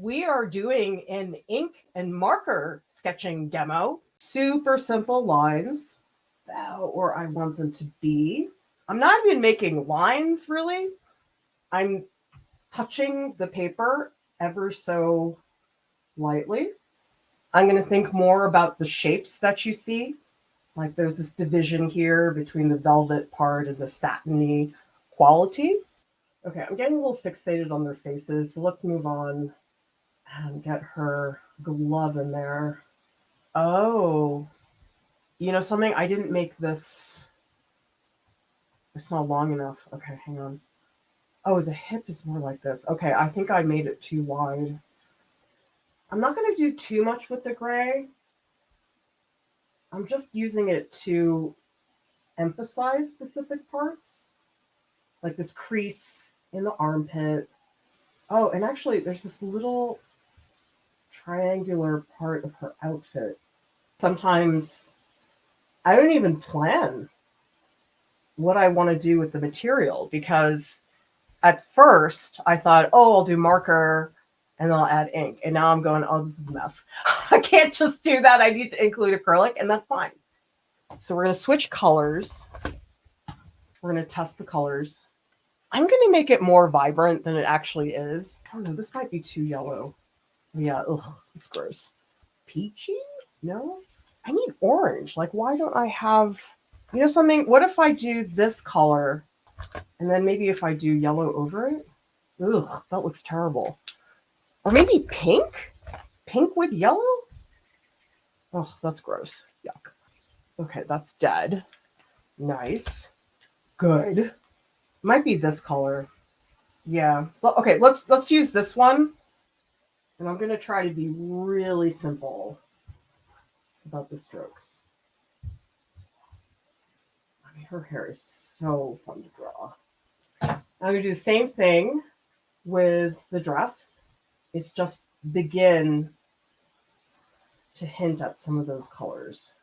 we are doing an ink and marker sketching demo. Super simple lines, about where I want them to be. I'm not even making lines really. I'm touching the paper ever so lightly. I'm going to think more about the shapes that you see. Like there's this division here between the velvet part and the satiny quality. Okay, I'm getting a little fixated on their faces, so let's move on and get her glove in there. Oh, you know something? I didn't make this. It's not long enough. Okay, hang on. Oh, the hip is more like this. Okay, I think I made it too wide. I'm not going to do too much with the gray. I'm just using it to emphasize specific parts, like this crease in the armpit. Oh, and actually there's this little triangular part of her outfit. Sometimes I don't even plan what I want to do with the material, because at first I thought, oh, I'll do marker and then I'll add ink. And now I'm going, oh, this is a mess. I can't just do that. I need to include acrylic, and that's fine. So we're going to switch colors. We're going to test the colors. I'm going to make it more vibrant than it actually is. I don't know, this might be too yellow. Yeah, ugh, it's gross. Peachy? No? I need orange. Like, why don't I have, you know something? What if I do this color and then maybe if I do yellow over it? Ugh, that looks terrible. Or maybe pink? Pink with yellow? Oh, that's gross. Yuck. Okay, that's dead. Nice. Good. Might be this color. Yeah. Well, okay, let's use this one. And I'm going to try to be really simple about the strokes. I mean, her hair is so fun to draw. I'm going to do the same thing with the dress. It's just begin to hint at some of those colors.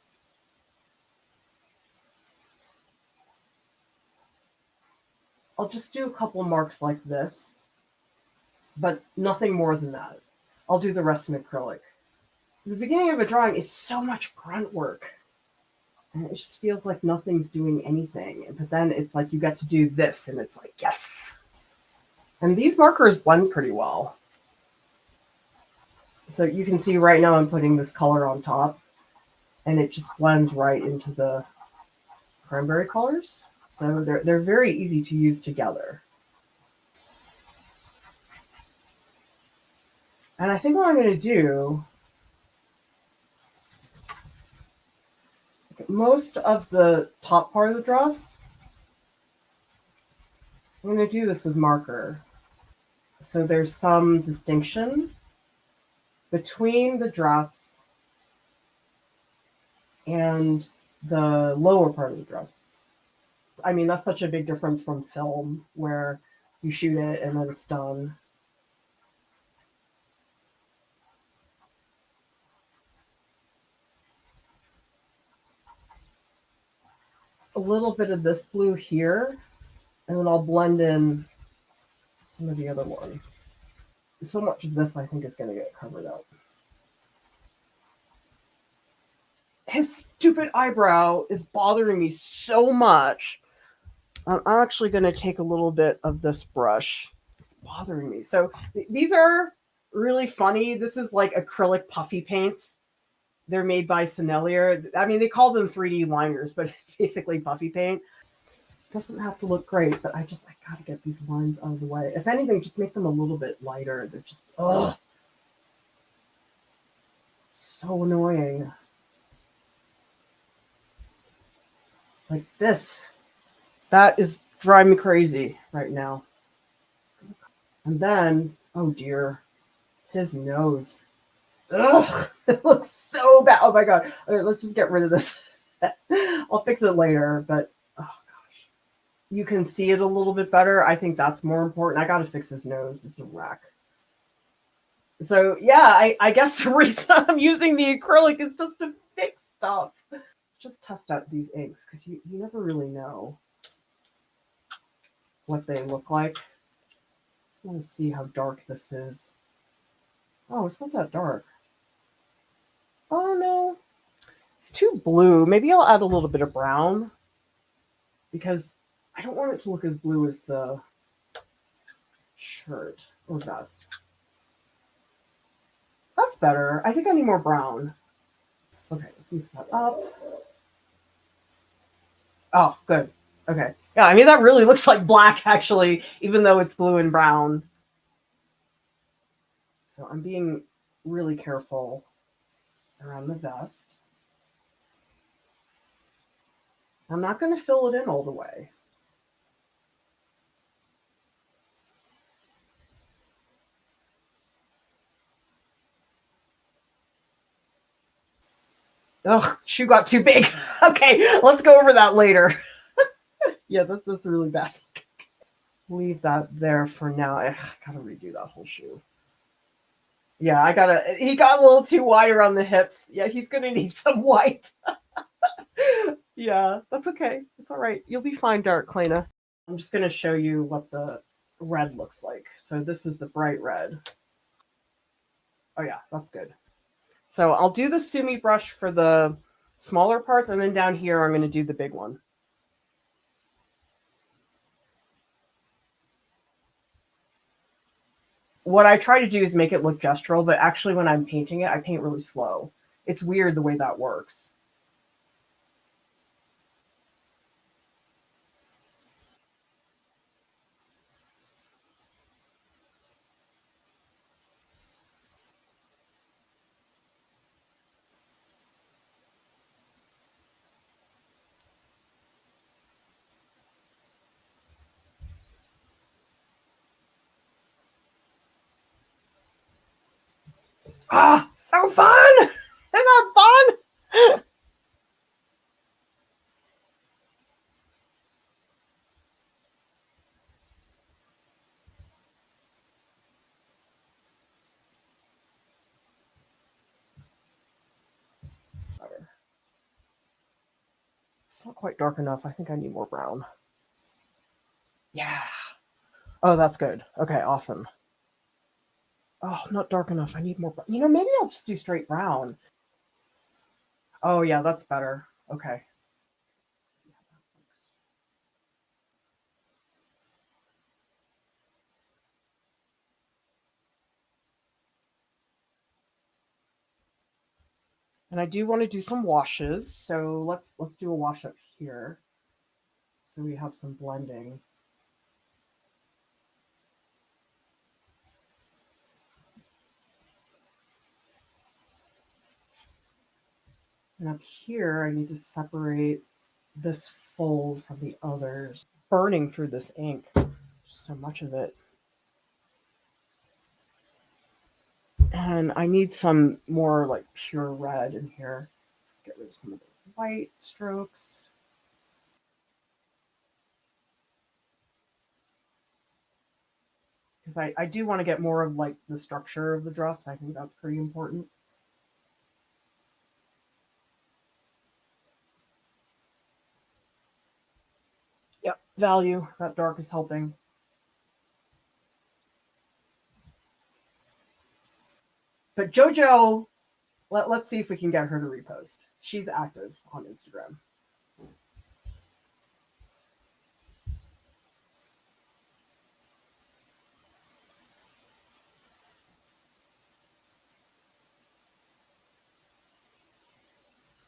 I'll just do a couple marks like this, but nothing more than that. I'll do the rest in acrylic. The beginning of a drawing is so much grunt work, and it just feels like nothing's doing anything. But then it's like you get to do this, and it's like, yes. And these markers blend pretty well. So you can see right now I'm putting this color on top, and it just blends right into the cranberry colors. So they're very easy to use together. And I think what I'm going to do, most of the top part of the dress, I'm going to do this with marker. So there's some distinction between the dress and the lower part of the dress. I mean, that's such a big difference from film where you shoot it and then it's done. A little bit of this blue here, and then I'll blend in some of the other one. So much of this I think is going to get covered up. His stupid eyebrow is bothering me so much. I'm actually going to take a little bit of this brush. It's bothering me. So these are really funny. This is like acrylic puffy paints. They're made by Sennelier. I mean, they call them 3D liners, but it's basically puffy paint. It doesn't have to look great, but I got to get these lines out of the way. If anything, just make them a little bit lighter. They're just, ugh. So annoying. Like this. That is driving me crazy right now. And then, oh dear, his nose. Ugh, it looks so bad. Oh my god. Okay, let's just get rid of this. I'll fix it later, but oh gosh. You can see it a little bit better. I think that's more important. I gotta fix his nose. It's a wreck. So yeah, I guess the reason I'm using the acrylic is just to fix stuff. Just test out these inks, because you never really know what they look like. Just want to see how dark this is. Oh, it's not that dark. Oh no, it's too blue. Maybe I'll add a little bit of brown because I don't want it to look as blue as the shirt or vest. That's better. I think I need more brown. Okay, let's mix that up. Oh, good. Okay. Yeah, I mean, that really looks like black, actually, even though it's blue and brown. So I'm being really careful around the vest. I'm not going to fill it in all the way. Oh, shoe got too big. Okay, let's go over that later. Yeah, that's really bad. Leave that there for now. I gotta redo that whole shoe. Yeah, he got a little too wide around the hips. Yeah, he's gonna need some white. Yeah, that's okay. It's all right. You'll be fine, Dark Clara. I'm just gonna show you what the red looks like. So this is the bright red. Oh yeah, that's good. So I'll do the Sumi brush for the smaller parts, and then down here I'm gonna do the big one. What I try to do is make it look gestural, but actually when I'm painting it, I paint really slow. It's weird the way that works. Ah, so fun! Isn't that fun? It's not quite dark enough. I think I need more brown. Yeah. Oh, that's good. Okay, awesome. Oh, not dark enough. I need more. Maybe I'll just do straight brown. Oh, yeah, that's better. Okay. Let's see how that looks. And I do want to do some washes, so let's do a wash up here, so we have some blending. And up here, I need to separate this fold from the others. Burning through this ink, just so much of it. And I need some more like pure red in here. Let's get rid of some of those white strokes. Because I do want to get more of like the structure of the dress. I think that's pretty important. Yep, value. That dark is helping. But JoJo, let's see if we can get her to repost. She's active on Instagram.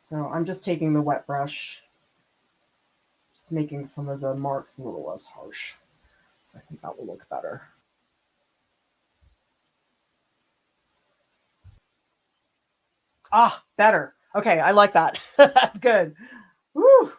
So I'm just taking the wet brush, just making some of the marks a little less harsh. So I think that will look better. Ah, better. Okay, I like that. That's good. Woo.